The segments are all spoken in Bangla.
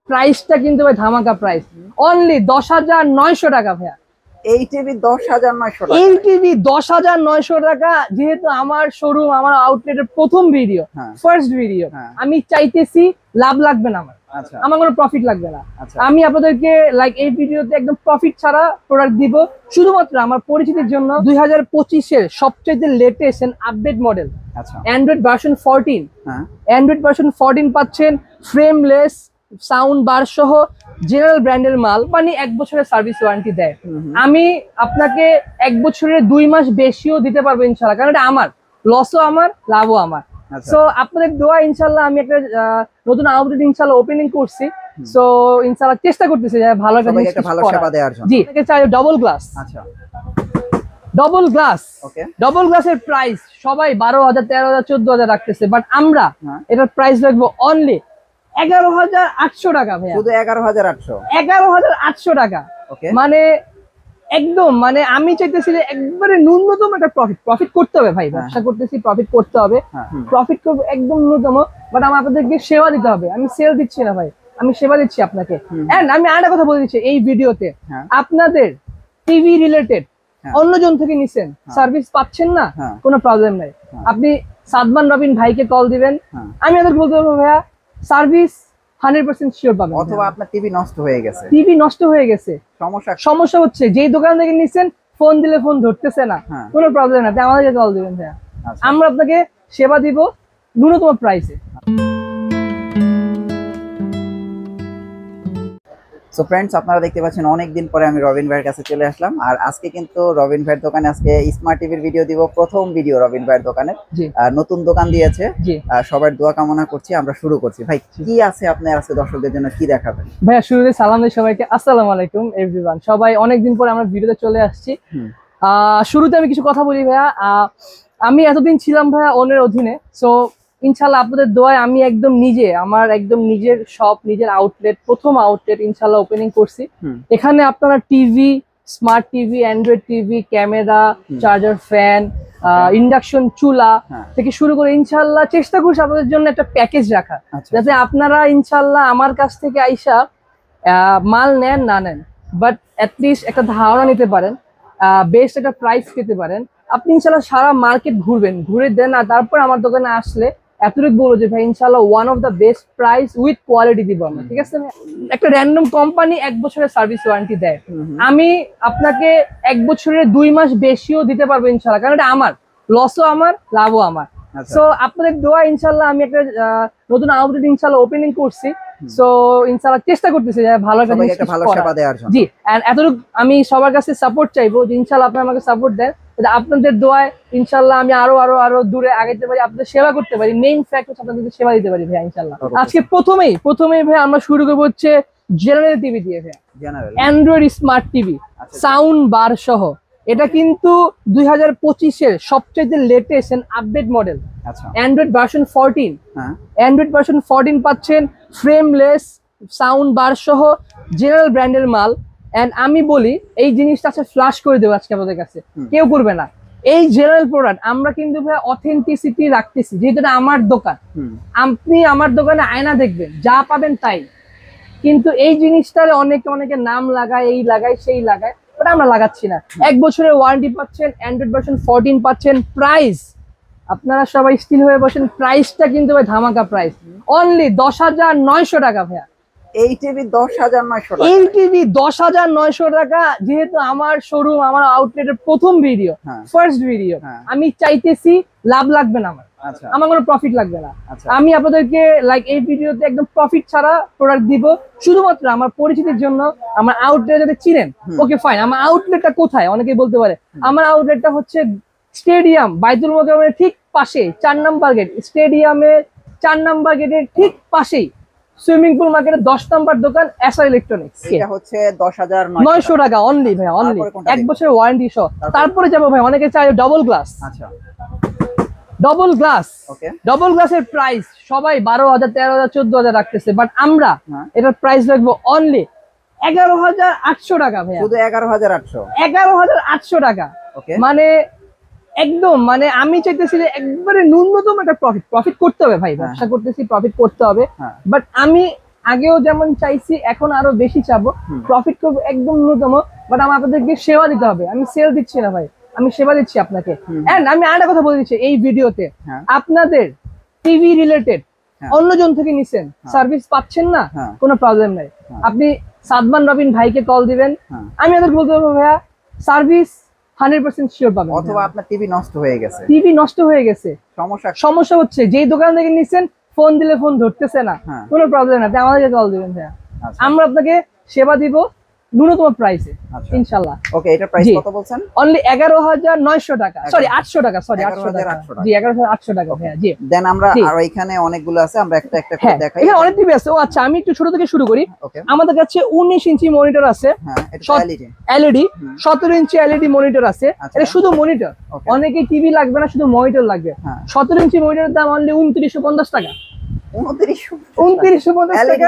প্রাইসটা কিন্তু ভাই ধামাকা প্রাইস, অনলি 10,900 টাকা ভাইয়া। এই টিভি 10,900 টাকা, এই টিভি 10,900 টাকা। যেহেতু আমার শোরুম, আমার আউটলেটের প্রথম ভিডিও, ফার্স্ট ভিডিও, আমি চাইতেছি লাভ লাগবে না আমার, আমার কোনো প্রফিট লাগবে না। আমি আপনাদেরকে লাইক এই ভিডিওতে একদম প্রফিট ছাড়া প্রোডাক্ট দিব, শুধুমাত্র আমার পরিচিতির জন্য। 2025-এর সবচেয়ে latest and update model Android version 14, Android version 14 পাচ্ছেন, ফ্রেমলেস, সাউন্ড বার সহ, জেনারেল ব্র্যান্ডের মাল, মানে 1 বছরের সার্ভিস ওয়ারেন্টি দেয়। আমি আপনাকে 1 বছরের 2 মাস বেশিও দিতে পারবো ইনশাল্লাহ, কারণ এটা আমার, লসও আমার, লাভও আমার। সো আপনাদের দোয়া ইনশাল্লাহ আমি একটা নতুন আউটলেট ইনশাল্লাহ ওপেনিং করছি। সো ইনশাল্লাহ চেষ্টা করতেছি যে ভালো একটা ভালো সেবা দেওয়ার জন্য। জি, এটাকে চাই ডাবল গ্লাস। আচ্ছা, ডাবল গ্লাস, ডাবল গ্লাসের প্রাইস সবাই 12,000, 13,000, 14,000 রাখতেছে, বাট আমরা এটার প্রাইস রাখবো অনলি 11,800 টাকা ভাইয়া। শুধু 11,800, 11,800 টাকা। মানে একদম, মানে আমি চাইতেছি যে একবারে ন্যূনতম একটা প্রফিট করতে হবে ভাই, ব্যবসা করতেছি, প্রফিট করতে হবে, প্রফিট করবো একদম ন্যূনতম, বাট আমার আপনাদেরকে সেবা দিতে হবে। আমি সেল দিচ্ছি না ভাই, আমি সেবা দিচ্ছি আপনাকে। এন্ড আমি আরেকটা কথা বলে দিচ্ছি এই ভিডিওতে, আপনাদের টিভি রিলেটেড অন্যজন থেকে নিছেন, সার্ভিস পাচ্ছেন না, কোনো প্রবলেম নাই, আপনি সাদমান রবিন ভাইকে কল দিবেন, আমি ওদের বলতে পারবো ভাইয়া সার্ভিস 100% শিওর পাবেন। অথবা আপনার টিভি নষ্ট হয়ে গেছে, টিভি নষ্ট হয়ে গেছে, সমস্যা হচ্ছে, যেই দোকান থেকে নিছেন ফোন দিলে ফোন ধরতেছে না, কোনো প্রবলেম না, আমাদেরকে কল দিবেন ভাইয়া, আমরা আপনাকে সেবা দিব ন্যূনতম প্রাইসে। সো ফ্রেন্ডস, আপনারা দেখতে পাচ্ছেন অনেকদিন পরে আমি রবিন ভাইয়ের কাছে চলে আসলাম। আর আজকে কিন্তু রবিন ভাইয়ের দোকানে আজকে স্মার্ট টিভির ভিডিও দিব, প্রথম ভিডিও রবিন ভাইয়ের দোকানে। নতুন দোকান দিয়েছে, সবার দোয়া কামনা করছি। আমরা শুরু করছি। ভাই কি আছে আপনার আজকে দর্শকদের জন্য, কি দেখাবেন? ভাইয়া শুরুতে সালাম দিই সবাইকে, আসসালামু আলাইকুম এভরিওয়ান। সবাই অনেকদিন পরে আমরা ভিডিওতে চলে আসছি। শুরুতে আমি কিছু কথা বলি ভাইয়া, আমি এতদিন ছিলাম ভাইয়া ওনের অধীনে, সো ইনশাল্লাহ আপনাদের দোয়ায় আমি একদম নিজে, আমার একদম নিজের শপ, নিজের আউটলেট, প্রথম আউটলেট ইনশাল্লাহ ওপেনিং করছি। এখানে আপনারা TV, smart TV, Android TV, camera, charger, fan, induction চুলা থেকে শুরু করে ইনশাল্লাহ চেষ্টা করছি আপনাদের জন্য একটা প্যাকেজ রাখা, যাতে আপনারা ইনশাল্লাহ আমার কাছ থেকে আইসা মাল নেন না নেন, বাট অ্যাটলিস্ট একটা ধারণা নিতে পারেন, বেস্ট একটা প্রাইস পেতে পারেন। আপনি ইনশাল্লাহ সারা মার্কেট ঘুরবেন, ঘুরে দেন, আর তারপর আমার দোকানে আসলে এতটুকু বলবো যে ভাই ইনশাল্লাহ one of the best price with quality দিব আমরা, ঠিক আছে? একটা র্যান্ডম কোম্পানি 1 বছরের সার্ভিস ওয়ারেন্টি দেয়, আমি আপনাকে 1 বছরের 2 মাস বেশিও দিতে পারবো ইনশাল্লাহ, কারণ এটা আমার, লসও আমার, লাভও আমার। সো আপনাদের দোয়া ইনশাল্লাহ আমি একটা নতুন আউটলেট ইনশাল্লাহ ওপেনিং করছি। সো ইনশাল্লাহ চেষ্টা করতেছি যে ভালো একটা ভালো সেবা দেওয়ার জন্য। জি, এন্ড এতটুকু আমি সবার কাছে সাপোর্ট চাইবো যে ইনশাল্লাহ আপনারা আমাকে সাপোর্ট দেন, আপনাদের দোয়ায় ইনশাল্লাহ আমি আরো দূরে আগাইতে পারি, আপনাদের সেবা করতে পারি, মেইন ফ্যাক্ট হচ্ছে আপনাদের সেবা দিতে পারি ভাই ইনশাল্লাহ। আজকে প্রথমেই ভাই আমরা শুরু করবো হচ্ছে জেনারেল টিভি দিয়ে ভাই, Android smart TV, sound bar সহ। এটা কিন্তু 2025-এর সবচেয়ে latest and update model, Android version 14, Android version 14 পাচ্ছেন, ফ্রেমলেস, সাউন্ড বার সহ, জেনারেল ব্র্যান্ডের মাল। এন্ড আমি বলি এই জিনিসটা আছে ফ্ল্যাশ করে দেবো আজকে আপনাদের কাছে, কেউ করবে না। এই জেনারেল প্রোডাক্ট আমরা কিন্তু ভাই অথেন্টিসিটি রাখতেছি, যেহেতু এটা আমার দোকান, আপনি আমার দোকানে আয়না দেখবেন, যা পাবেন তাই, কিন্তু এই জিনিসটার অনেকে নাম লাগায়, এই লাগায় সেই লাগায়, বাট আমরা লাগাচ্ছি না। 1 বছরের ওয়ারেন্টি পাচ্ছেন, অ্যান্ড্রয়েড ভার্সন 14 পাচ্ছেন। প্রাইস আপনারা সবাই স্থির হয়ে বসেন, প্রাইসটা কিন্তু ভাই ধামাকা প্রাইস, অনলি 10,900 টাকা ভাইয়া। এই টিভি 10,900 টাকা, এই টিভি 10,900 টাকা। যেহেতু আমার শোরুম, আমার আউটলেটের প্রথম ভিডিও, ফার্স্ট ভিডিও, আমি চাইতেছি লাভ লাগবে না আমার, আমার কোনো প্রফিট লাগবে না। আমি আপনাদেরকে লাইক এই ভিডিওতে একদম প্রফিট ছাড়া প্রোডাক্ট দিব, শুধুমাত্র আমার পরিচিতির জন্য। আমার আউটলেট যদি চিনেন, ওকে ফাইন। আমার আউটলেটটা কোথায় অনেকে বলতে পারে, আমার আউটলেটটা হচ্ছে স্টেডিয়াম বাইতুল মোকাররমের ঠিক পাশে, 4 নাম্বার গেট, স্টেডিয়ামের 4 নাম্বার গেটের ঠিক পাশেই সুইমিং পুল মার্কেটের 10 নাম্বার দোকান, এসআর ইলেকট্রনিক্স। এটা হচ্ছে 10,900 টাকা অনলি ভাই, অনলি 1 বছরের ওয়ারেন্টি সহ। তারপরে যাবো ভাই, অনেকে চাই ডাবল গ্লাস। আচ্ছা, ডাবল গ্লাস, ডাবল গ্লাসের প্রাইস সবাই 12,000, 13,000, 14,000 রাখতেছে, বাট আমরা এটার প্রাইস রাখবো অনলি 11,800 টাকা ভাই। শুধু 11,800, 11,800 টাকা। মানে একদম, মানে আমি চাইতেছি যে একবারে ন্যূনতম একটা প্রফিট করতে হবে ভাই, ব্যবসা করতেছি, প্রফিট করতে হবে, বাট আমি আগেও যেমন চাইছি এখন আরো বেশি চাবো, প্রফিট করবো একদম ন্যূনতম, বাট আমার আপনাদেরকে সেবা দিতে হবে। আমি সেল দিচ্ছি না ভাই, আমি সেবা দিচ্ছি আপনাকে। এন্ড আমি আরেকটা কথা বলে দিচ্ছি, এই ভিডিওতে আপনাদের টিভি রিলেটেড অন্যজন থেকে নিছেন, সার্ভিস পাচ্ছেন না, কোনো প্রবলেম নাই, আপনি সাদমান রবিন ভাইকে কল দিবেন, আমি ওদেরকে বলতে পারবো ভাইয়া সার্ভিস 100% শিওর পাবেন। অথবা আপনার টিভি নষ্ট হয়ে গেছে, টিভি নষ্ট হয়ে গেছে, সমস্যা হচ্ছে, যেই দোকান থেকে নিছেন ফোন দিলে ফোন ধরতেছে না, কোনো প্রবলেম না, আমাদেরকে কল দিবেন ভাইয়া, আমরা আপনাকে সেবা দিব ন্যূনতম প্রাইসে ইনশাআল্লাহ। ওকে, এটা প্রাইস কত বলছেন? অনলি 11900 টাকা, সরি 800 টাকা, সরি 800 টাকা, জি 11800 টাকা ভাইয়া। জি দেন আমরা আর এখানে অনেকগুলো আছে, আমরা একটা একটা করে দেখাই। এখানে অনেক টিভি আছে। ও আচ্ছা, আমি একটু ছোট থেকে শুরু করি। আমাদের কাছে 19 ইঞ্চি মনিটর আছে, হ্যাঁ এটা এলইডি, 17 ইঞ্চি এলইডি মনিটর আছে। এটা শুধু মনিটর, অনেকে টিভি লাগবে না, শুধু মনিটর লাগবে। 17 ইঞ্চি মনিটরের দাম অনলি 2950 টাকা। 2950 টাকা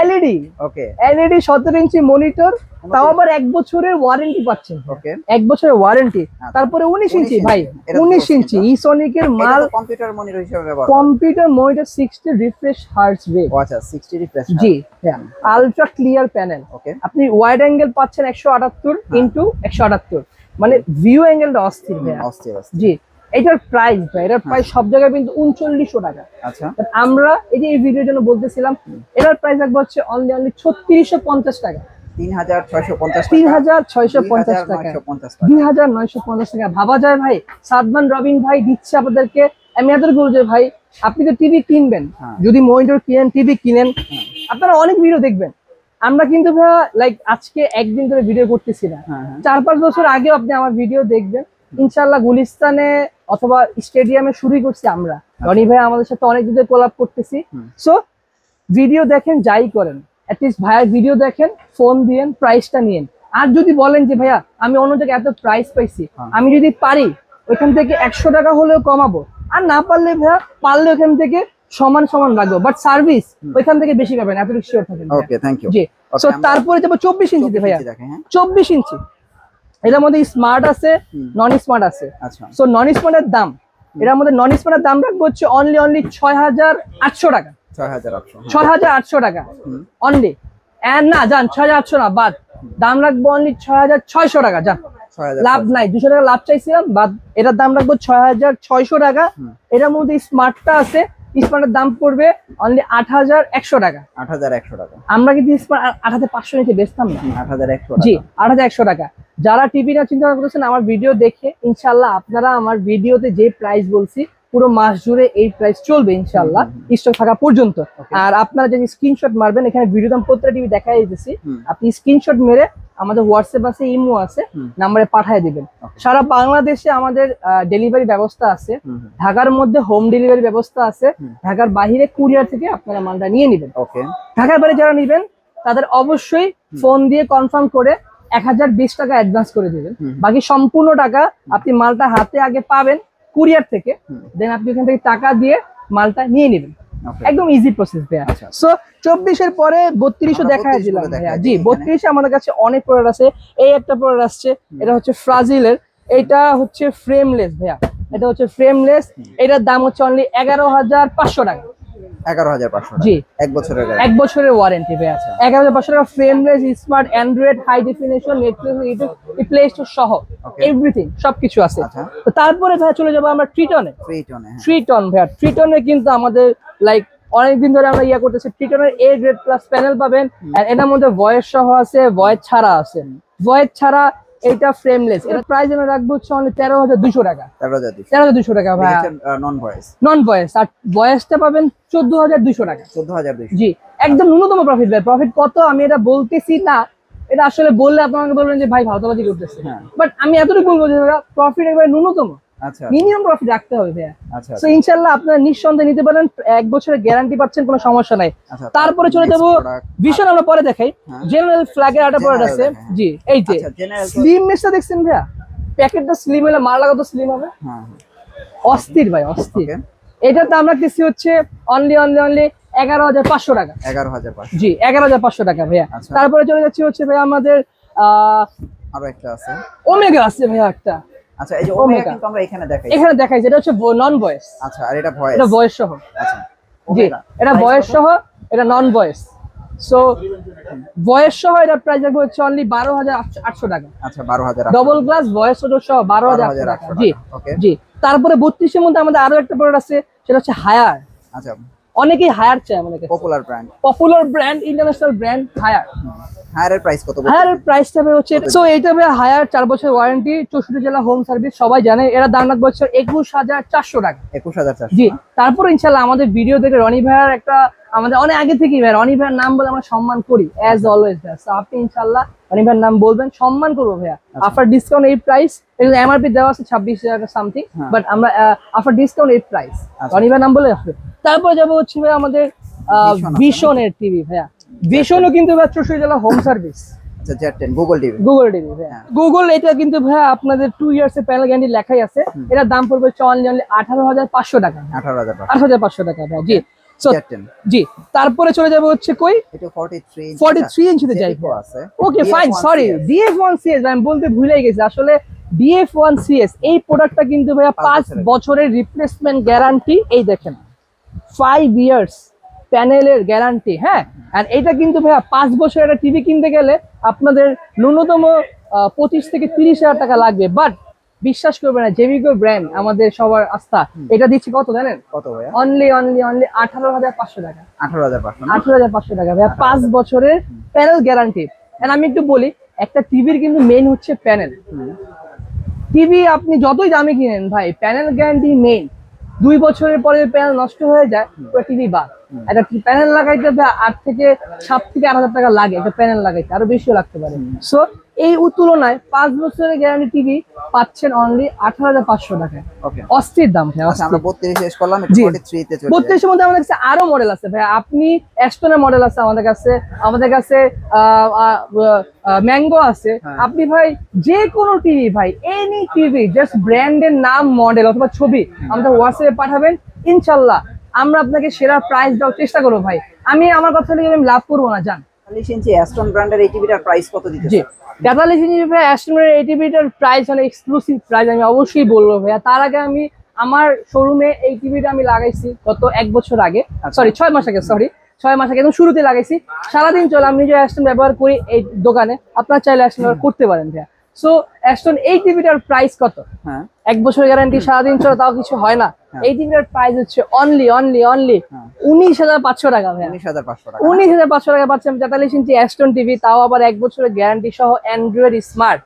এলইডি। ওকে, এলইডি 17 ইঞ্চি মনিটর, তাও আবার 1 বছরের ওয়ারেন্টি পাচ্ছেন। ওকে, 1 বছরের ওয়ারেন্টি। তারপরে 19 ইঞ্চি ভাই, 19 ইঞ্চি ইসোনিকের মাল, কম্পিউটার মনিটর হিসেবে ব্যবহার, computer monitor 60 refresh hertz rate. আচ্ছা 60 রিফ্রেশ, জি হ্যাঁ, আলট্রা ক্লিয়ার প্যানেল। ওকে, আপনি ওয়াইড অ্যাঙ্গেল পাচ্ছেন 178 ইনটু 178, মানে ভিউ অ্যাঙ্গেলটা অস্থির ভাই, অস্থির। জি, এটার প্রাইস ভাই, এটার প্রাইস সব জায়গায় কিন্তু 3900 টাকা। আচ্ছা, আমরা এই যে এই ভিডিওর জন্য বলতেছিলাম, এটার প্রাইস রাখবো হচ্ছে অনলি 3650 টাকা, 3650 টাকা, 2950 টাকা। ভাবা যায় ভাই, সাদমান রবিন ভাই দিচ্ছে আপনাদেরকে। আমি এত বলবো যে ভাই, আপনি তো টিভি কিনবেন, যদি মনিটর কিনেন, টিভি কিনেন, আপনারা অনেক ভিডিও দেখবেন। আমরা কিন্তু ভাই লাইক আজকে একদিন ধরে ভিডিও করতেছি না, 4-5 বছর আগেও আপনি আমার ভিডিও দেখবেন ইনশাআল্লাহ। গুলিস্তানে অথবা স্টেডিয়ামে শুরুই করছি আমরা, রনি ভাই আমাদের সাথে অনেক দিন ধরে কোলাপ করতেছি। সো ভিডিও দেখেন, যাই করেন, অ্যাটলিস্ট ভাইয়ার ভিডিও দেখেন, ফোন দিয়েন, প্রাইসটা নিয়েন। আর যদি বলেন যে ভাইয়া আমি অন্য জায়গায় এত প্রাইস পাইছি, আমি যদি পারি ওইখান থেকে 100 টাকা হলেও কমাবো, আর না পারলে ভাইয়া পারলে ওইখান থেকে সমান সমান রাখবো, বাট সার্ভিস ওইখান থেকে বেশি পাবেন, এতটুকু শিওর থাকেন। ওকে, থ্যাংক ইউ। জি, সো তারপরে যাবো 24 ইঞ্চিতে ভাইয়া। 24 ইঞ্চি, এটার মধ্যে স্মার্ট আছে, নন স্মার্ট আছে। আচ্ছা, সো নন স্মার্টের দাম, এটার মধ্যে নন স্মার্টের দাম রাখবো হচ্ছে অনলি 6800 টাকা। 6800 টাকা অনলি। এন্ড না জান 6800 না, বাদ দাম রাখবো অনলি 6600 টাকা। জান লাভ নাই, 200 টাকা লাভ চাইছিলাম, বাদ এটার দাম রাখবো 6600 টাকা। এটার মধ্যে স্মার্টটা আছে, স্মার্টের দাম পড়বে অনলি 8100 টাকা। 8100 টাকা। আমরা কিন্তু স্মার্ট 8500 নিচে বেচতাম না, 8100 জি 8100 টাকা। যারা টিভি না চিন্তা করতেছেন, আমার ভিডিও দেখে ইনশাআল্লাহ আপনারা আমার ভিডিওতে যে প্রাইস বলছি পুরো মাস জুড়ে এই প্রাইস চলবে ইনশাআল্লাহ, স্টক থাকা পর্যন্ত। আর আপনারা যদি স্ক্রিনশট মারবেন, এখানে ভিডিও দাম প্রত্যেকটা টিভি দেখাই দিতেছি, আপনি স্ক্রিনশট মেরে আমাদের হোয়াটসঅ্যাপ আছে, ইমো আছে, নাম্বারে পাঠিয়ে দিবেন। সারা বাংলাদেশে আমাদের ডেলিভারি ব্যবস্থা আছে, ঢাকার মধ্যে হোম ডেলিভারি ব্যবস্থা আছে, ঢাকার বাইরে কুরিয়ার থেকে আপনারা মালটা নিয়ে নেবেন। ওকে, ঢাকার বাইরে যারা নেবেন তাদের অবশ্যই ফোন দিয়ে কনফার্ম করে 1020 টাকা অ্যাডভান্স করে দিবেন, বাকি সম্পূর্ণ টাকা আপনি মালটা হাতে আগে পাবেন কুরিয়ার থেকে, দেন আপনি এখান থেকে টাকা দিয়ে মালটা নিয়ে নেবেন। একদম ইজি প্রসেস ভাইয়া। সো 24 এর পরে 32 দেখায় দিলাম ভাইয়া। জি, 32 আমাদের কাছে অনেক প্রোডাক্ট আছে। এই একটা প্রোডাক্ট আসছে, এটা হচ্ছে ফ্রাজিলের, এটা হচ্ছে ফ্রেমলেস ভাইয়া, এটা হচ্ছে ফ্রেমলেস। এটার দাম হচ্ছে অনলি 11500 টাকা। 11500 জি, 1 বছরের ওয়ারেন্টি ভাইয়া। 11500 টাকা, frameless, smart, Android, high definition, Netflix, YouTube, Play Store সহ এভরিথিং সবকিছু আছে। তো তারপরে ভাইয়া চলে যাবো আমরা ট্রিটনে। ট্রিটন ভাইয়া, ট্রিটনে কিন্তু আমাদের লাইক অনেকদিন ধরে আমরা ইয়া করতেছি। ট্রিটনের A গ্রেড প্লাস প্যানেল পাবেন, আর এটার মধ্যে ভয়েস সহ আছে, ভয়েস ছাড়া আছে। ভয়েস ছাড়া এটা ফ্রেমলেস, এটা প্রাইস আমি রাখবো হচ্ছে অনলি 13200 টাকা। 13200 টাকা ভাই, নন ভয়েস। আর ভয়েসটা পাবেন 14200 টাকা। 14200, জি, একদম ন্যূনতম প্রফিট ভাই। প্রফিট কত আমি এটা বলতেছি না, এটা আসলে বললে আপনাকে বলবেন যে ভাই ভাওতাবাজি করতেছে, বাট আমি এতটুকু বলবো যে প্রফিট একবারে ন্যূনতম, মিনিমাম প্রফিট রাখতে হবে ভাইয়া। সো ইনশাআল্লাহ আপনারা নিঃসন্দেহে নিতে পারেন, 1 বছরের গ্যারান্টি পাচ্ছেন, কোনো সমস্যা নাই। তারপরে চলে যাবো ভিশন, আমরা পরে দেখাই। জেনারেল ফ্ল্যাগের একটা প্রোডাক্ট আছে। জি, এই যে স্লিম মেশটা দেখছেন ভাইয়া, প্যাকেটটা স্লিম হলে মাল লাগাতো স্লিম হবে, অস্থির ভাই অস্থির। এটার দাম রাখতেছি হচ্ছে অনলি 11500 টাকা। 11500, জি 11500 টাকা ভাইয়া। তারপরে চলে যাচ্ছি হচ্ছে ভাইয়া আমাদের আরো একটা আছে, ওমেগা আছে ভাইয়া একটা। আচ্ছা, এই যে ওমেগা কিন্তু আমরা এখানে দেখাই, এটা হচ্ছে নন ভয়েস। আচ্ছা, আর এটা ভয়েস, এটা ভয়েস সহ। আচ্ছা, জি, এটা ভয়েস সহ, এটা নন ভয়েস। সো ভয়েস সহ এটার প্রাইস রাখবো হচ্ছে অনলি 12,800 টাকা। আচ্ছা 12,000 ডবল গ্লাস ভয়েস সহ 12,800 টাকা। জি ওকে জি। তারপরে 32 এর মধ্যে আমাদের আরো একটা প্রোডাক্ট আছে, সেটা হচ্ছে হায়ার। আচ্ছা অনেকেই হায়ার চায় আমাদের কাছে, popular brand, international brand Haier. হায়ারের প্রাইস কত? হায়ারের প্রাইসটা হচ্ছে, সো এইটা হায়ার 4 বছর ওয়ারেন্টি, 64 জেলা হোম সার্ভিস, সবাই জানে। এরা দাম রাখবো হচ্ছে 21,400 টাকা। 21,400। জি। তারপর ইনশাআল্লাহ আমাদের ভিডিও দেখে রনি ভাইয়ার একটা, আমাদের অনেক আগে থেকেই ভাই রনি ভাইয়ার নাম বলে আমরা সম্মান করি অ্যাজ অলওয়েজ। সো আপনি ইনশাআল্লাহ রনি ভাইয়ার নাম বলবেন, সম্মান করবো ভাইয়া। আফটার ডিসকাউন্ট এই প্রাইস, এমআরপি দেওয়া আছে 26,000 সামথিং, বাট আমরা আফটার ডিসকাউন্ট এই প্রাইস রনি ভাইয়ার নাম বলে হবে। তারপর যাবো হচ্ছে ভাই আমাদের ভিশনের টিভি ভাইয়া। ভিশনও কিন্তু ভাই 64 জেলা হোম সার্ভিস। আচ্ছা Z10 গুগল টিভি ভাইয়া। গুগল এটা কিন্তু ভাইয়া আপনাদের 2 ইয়ার্স এর প্যানেল গ্যারান্টি লেখাই আছে। এটার দাম পড়বে অনলি 18,500 টাকা। 18,500 টাকা ভাইয়া। জি। জি। তারপরে চলে যাবো হচ্ছে কই, এটা 43 ইঞ্চিতে যাই আছে। ওকে ফাইন, সরি DF1CS আমি বলতে ভুলেই গেছি। আসলে DF1CS এই প্রোডাক্টটা কিন্তু ভাইয়া 5 বছরের রিপ্লেসমেন্ট গ্যারান্টি। এই দেখেন 5 ইয়ার্স প্যানেলের গ্যারান্টি। হ্যাঁ, আর এটা কিন্তু ভাইয়া 5 বছর একটা টিভি কিনতে গেলে আপনাদের ন্যূনতম 25 থেকে 30,000 টাকা লাগবে। বাট বিশ্বাস করবে না, জেভিকো ব্র্যান্ড আমাদের সবার আস্থা, এটা দিচ্ছি কত জানেন? কত ভাইয়া? অনলি 18,500 টাকা। 18,500 টাকা ভাইয়া, 5 বছরের প্যানেল গ্যারান্টি। এন্ড আমি একটু বলি, একটা টিভির কিন্তু মেইন হচ্ছে প্যানেল। টিভি আপনি যতই দামি কিনেন ভাই, প্যানেল গ্যারান্টি মেইন। 2 বছরের পরে প্যানেল নষ্ট হয়ে যায়, পুরো টিভি বাদ। একটা প্যানেল লাগাইতে 8 থেকে 7 থেকে 8,000 টাকা লাগে একটা প্যানেল লাগাইতে, আরো বেশিও লাগতে পারে। সো এই তুলনায় 5 বছরের গ্যারান্টি টিভি পাচ্ছেন অনলি 18,500 টাকায়। অস্থির দাম ভাই। আচ্ছা আমরা 32 শেষ করলাম, 43 তে চলে যাই। 32 এর মধ্যে আমাদের কাছে আরো মডেল আছে ভাই। আপনি অ্যাস্টনের মডেল আছে আমাদের কাছে, ম্যাঙ্গো আছে। আপনি ভাই যে কোনো টিভি ভাই, এনি টিভি, জাস্ট ব্র্যান্ডের নাম, মডেল অথবা ছবি আমাদের হোয়াটসঅ্যাপে পাঠাবেন, ইনশাআল্লাহ আমরা আপনাকে সেরা প্রাইস দেওয়ার চেষ্টা করবো ভাই। আমি আমার কথা বলে আমি লাভ করবো না, জান। 43 ইঞ্চি অ্যাস্টন ব্র্যান্ডের এই টিভিটার প্রাইস কত দিতেছে? জি, 43 ইঞ্চি ভাই অ্যাস্টনের এই টিভিটার প্রাইস মানে এক্সক্লুসিভ প্রাইস আমি অবশ্যই বলবো ভাইয়া। তার আগে আমি আমার শোরুমে এই টিভিটা আমি লাগাইছি গত 1 বছর আগে, সরি 6 মাস আগে, 6 মাস আগে, একদম শুরুতে লাগাইছি। সারাদিন চলে, আমি নিজে অ্যাস্টন ব্যবহার করি এই দোকানে, আপনারা চাইলে অ্যাস্টন ব্যবহার করতে পারেন ভাইয়া। সো অ্যাস্টন এই টিভিটার প্রাইস কত? 1 বছর গ্যারান্টি, সারাদিন চলে, তাও কিছু হয় না। এই টিভিটার প্রাইস হচ্ছে অনলি 19,500 টাকা ভাইয়া। 19,500 টাকা পাচ্ছেন 43 ইঞ্চি অ্যাস্টন টিভি, তাও আবার 1 বছরের গ্যারান্টি সহ, অ্যান্ড্রয়েড স্মার্ট।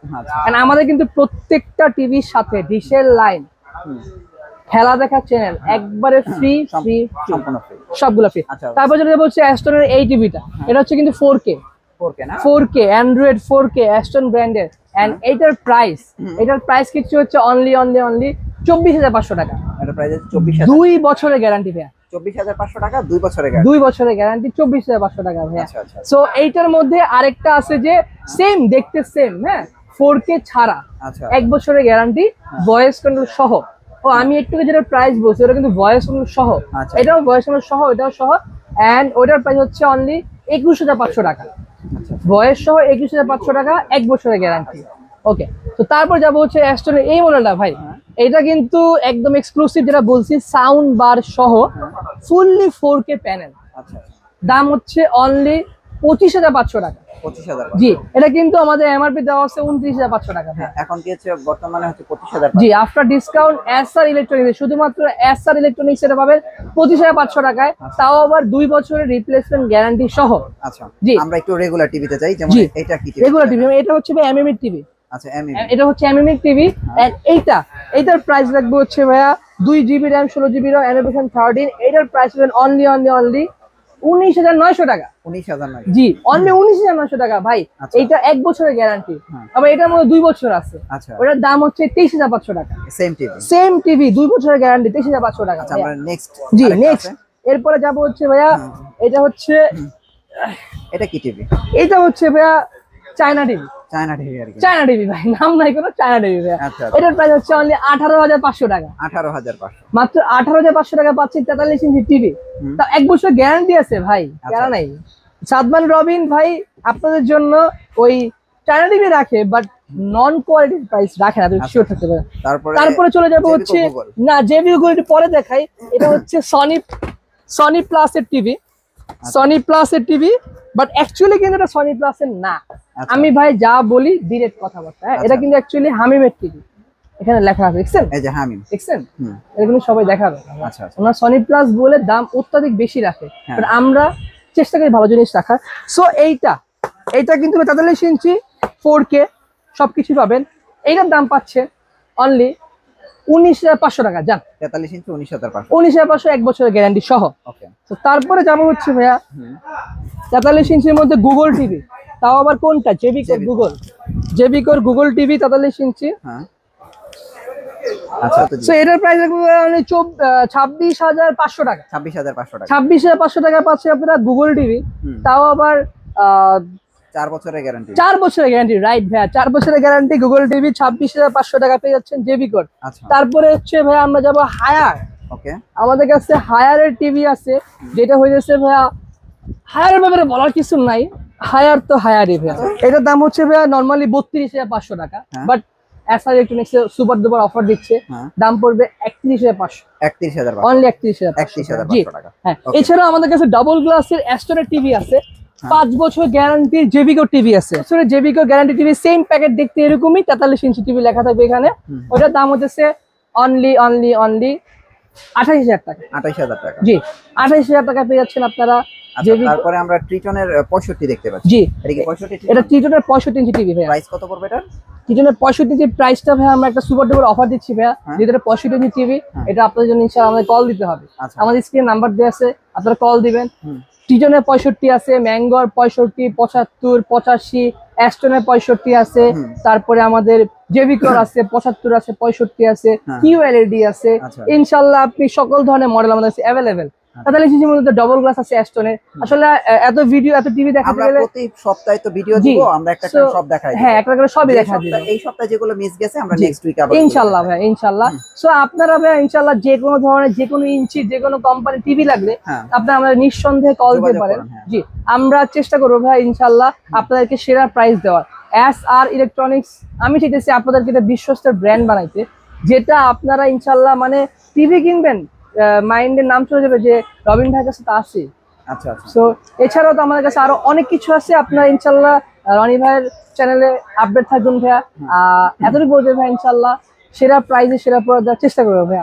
এন্ড আমাদের কিন্তু প্রত্যেকটা টিভির সাথে ডিশের লাইন, খেলা দেখার চ্যানেল একবারে ফ্রি, সবগুলো ফ্রি। তারপর যেটা বলছে অ্যাস্টনের এই টিভিটা, এটা হচ্ছে কিন্তু 4K অ্যান্ড্রয়েড 4K অ্যাস্টন ব্র্যান্ডের। এন্ড এটার প্রাইস কিছু হচ্ছে অনলি 24,500 টাকা। এটা প্রাইস 24,000, 2 বছরের গ্যারান্টি ভাইয়া। 24,500 টাকা, 2 বছরের গ্যারান্টি। 2 বছরের গ্যারান্টি, 24,500 টাকা ভাইয়া। আচ্ছা। সো এইটার মধ্যে আরেকটা আছে যে সেম দেখতে সেম, হ্যাঁ, 4K ছাড়া, 1 বছরের গ্যারান্টি, ভয়েস কন্ট্রোল সহ। ও আমি একটু যেটা প্রাইস বলছি ওটা কিন্তু ভয়েস কন্ট্রোল সহ, এটাও ভয়েস কন্ট্রোল সহ, এটাও সহ। এন্ড ওটার প্রাইস হচ্ছে অনলি 21,500 টাকা। ভয়েস সহ 21,500 টাকা, 1 বছরের গ্যারান্টি। ওকে, তো তারপর যাবো হচ্ছে অ্যাস্টনের এই মডেলটা ভাই। এটা কিন্তু একদম এক্সক্লুসিভ, যেটা বলছি সাউন্ড বার সহ, ফুললি 4K প্যানেল। দাম হচ্ছে অনলি 25,500 টাকা। 25,000। জি, এটা কিন্তু আমাদের এমআরপি দেওয়া আছে 29,500 টাকা। এখন কি হচ্ছে বর্তমানে হচ্ছে 25,000। জি, আফটার ডিসকাউন্ট এসআর ইলেকট্রনিক্স, শুধুমাত্র এসআর ইলেকট্রনিক্স এটা পাবেন 25,500 টাকায়, তাও আবার 2 বছরের রিপ্লেসমেন্ট গ্যারান্টি সহ। আচ্ছা, জি আমরা একটু রেগুলার টিভিতে যাই, যেমন এটা কি টিভি? রেগুলার টিভি, এটা হচ্ছে এমএমই টিভি। আচ্ছা, এমএমই, এটা হচ্ছে এমএমই টিভি। এন্ড এইটার প্রাইস রাখবো হচ্ছে ভাইয়া 2GB RAM 16GB ROM Animation 13। এটার প্রাইস পাবেন অনলি 19,900 টাকা। 19,900, জি, অনলি 19,900 টাকা ভাই। এইটা 1 বছরের গ্যারান্টি, আবার এটার মধ্যে 2 বছর আছে। ওটার দাম হচ্ছে 23,500 টাকা। সেম টিভি 2 বছরের গ্যারান্টি, 23,500 টাকা। আমরা নেক্সট, জি নেক্সট, এরপরে যাব হচ্ছে ভাইয়া, এটা হচ্ছে, এটা কি টিভি? এটা হচ্ছে ভাইয়া চায়না টিভি। চায়না টিভি আর কি, চায়না টিভি ভাই, নাম নাই কোনো, চায়না টিভি ভাইয়া। এটার প্রাইস হচ্ছে অনলি 18,500 টাকা। 18,500, মাত্র 18,500 টাকা পাচ্ছি 43 ইঞ্চি টিভি। তা 1 বছর গ্যারান্টি আছে ভাই, কেন নাই। সাদমান রবিন ভাই আপনাদের জন্য ওই চায়না টিভি রাখে, বাট নন কোয়ালিটি প্রাইস রাখে না, তুমি শিওর থাকতে পারো। তারপরে চলে যাবো হচ্ছে, না জেভিও গুগল পরে দেখাই। এটা হচ্ছে সনি প্লাস এর টিভি, সনি প্লাস এর টিভি, বাট অ্যাকচুয়ালি কিন্তু এটা সনি প্লাস এর না। আচ্ছা। আমি ভাই যা বলি ডিরেক্ট কথাবার্তা, হ্যাঁ? এটা কিন্তু অ্যাকচুয়ালি হামিমের টিভি, এখানে লেখা আছে দেখছেন, এই যে হামিম, দেখছেন, হুম, এটা কিন্তু সবাই দেখাবে। আচ্ছা আচ্ছা, ওনার সনি প্লাস বলে দাম অত্যাধিক বেশি রাখে, হ্যাঁ। বাট আমরা চেষ্টা করি ভালো জিনিস রাখার। সো এইটা কিন্তু 43 ইঞ্চি 4K সবকিছু পাবেন। এইটার দাম পাচ্ছে অনলি 19,500 টাকা। যান 43 ইঞ্চি 19,500, 19,500, 1 বছরের গ্যারান্টি সহ। ওকে। তো তারপরে যাবো হচ্ছে ভাইয়া 43 ইঞ্চির মধ্যে গুগল টিভি, তাও আবার কোনটা, জেবিকোর গুগল, জেবিকোর গুগল টিভি 43 ইঞ্চি। হ্যাঁ, আচ্ছা। তো এটার প্রাইস 26,500 টাকা। 26,500 টাকা, 26,500 টাকা পাচ্ছে আপনারা গুগল টিভি, তাও আবার 4 বছরের গ্যারান্টি। 4 বছরের গ্যারান্টি, রাইট ভাইয়া, 4 বছরের গ্যারান্টি গুগল টিভি 26,500 টাকা পেয়ে যাচ্ছেন জেবিকোর। আচ্ছা, তারপরে হচ্ছে ভাইয়া আমরা যাবো হায়ার। ওকে। আমাদের কাছে হায়ারের টিভি আছে, যেটা হয়ে যাচ্ছে ভাইয়া, হায়ারের ব্যাপারে বলার কিছু নাই, হায়ার তো হায়ারই ভাইয়া। এটার দাম হচ্ছে ভাইয়া নর্মালি 32,500 টাকা, but SR electronics super duper offer দিচ্ছে, দাম পড়বে 31,500, 31,500, অনলি 31,500 টাকা। হ্যাঁ। এছাড়াও আমাদের কাছে ডাবল গ্লাসের অ্যাস্টনের টিভি আছে, 5 বছর গ্যারান্টির জেবিকো টিভি আছে। আসলে জেবিকো গ্যারান্টি টিভি সেম প্যাকেট দেখতে এরকমই, 43 ইঞ্চি টিভি লেখা থাকবে এখানে। ওটার দাম হচ্ছে অনলি 28,000 টাকা। 28,000 টাকা, জি, 28,000 টাকা পেয়ে যাচ্ছেন আপনারা। আচ্ছা। তারপরে আমরা ট্রিটনের 65 দেখতে পাচ্ছি। জি, এটা কি 65? এটা ট্রিটনের 65 ইঞ্চি টিভি ভাইয়া। প্রাইস কত পড়বে এটা? ট্রিটনের 65 ইঞ্চি প্রাইসটা ভাইয়া আমরা একটা সুপার ডুপার অফার দিচ্ছি ভাইয়া, যেটা 65 ইঞ্চি টিভি। এটা আপনাদের জন্য ইনশাআল্লাহ আমাদের কল দিতে হবে, আমাদের স্ক্রিনে নাম্বার দেওয়া আছে, আপনারা কল দিবেন। ট্রিটনের 65 আছে, ম্যাঙ্গোর 65, 75, 85, অ্যাস্টনের 65 আছে, তারপরে আমাদের জেবিকোর আছে 75 আছে, 65 আছে, কিউএলইডি আছে। ইনশাআল্লাহ আপনি সকল ধরনের মডেল আমাদের কাছে अवेलेबल। 43 ইঞ্চির মধ্যে ডাবল গ্লাস আছে অ্যাস্টনের। আসলে এত ভিডিও এত টিভি দেখাতে গেলে আমরা প্রতি সপ্তাহে তো ভিডিও দিব, আমরা একটা করে সব দেখাই। হ্যাঁ, একটা করে সবই দেখা দিব। এই সপ্তাহে যেগুলো মিস গেছে আমরা নেক্সট উইক আবার ইনশাআল্লাহ ভাই, ইনশাআল্লাহ। সো আপনারা ভাই ইনশাআল্লাহ যে কোনো ধরনের যে কোনো ইঞ্চি যে কোনো কোম্পানি টিভি লাগলে আপনারা আমাদের নিঃসন্দেহে কল দিতে পারেন। জি, আমরা চেষ্টা করব ভাই ইনশাআল্লাহ আপনাদেরকে সেরা প্রাইস দেওয়ার। এসআর ইলেকট্রনিক্স আমি চাইতেছি আপনাদেরকে একটা বিশ্বস্ত ব্র্যান্ড বানাইতে, যেটা আপনারা ইনশাআল্লাহ মানে টিভি কিনবেন মাইন্ডের নাম চলে যাবে যে রবিন ভাইয়ের কাছে তা আছে। আচ্ছা আচ্ছা। সো এছাড়াও তো আমাদের কাছে আরো অনেক কিছু আছে, আপনারা ইনশাআল্লাহ রনি ভাইয়ের চ্যানেলে আপডেট থাকবেন ভাইয়া। এতটুকু বলতে ভাই ইনশাআল্লাহ সেরা প্রাইজে সেরা প্রোডাক্ট দেওয়ার চেষ্টা করবো ভাইয়া।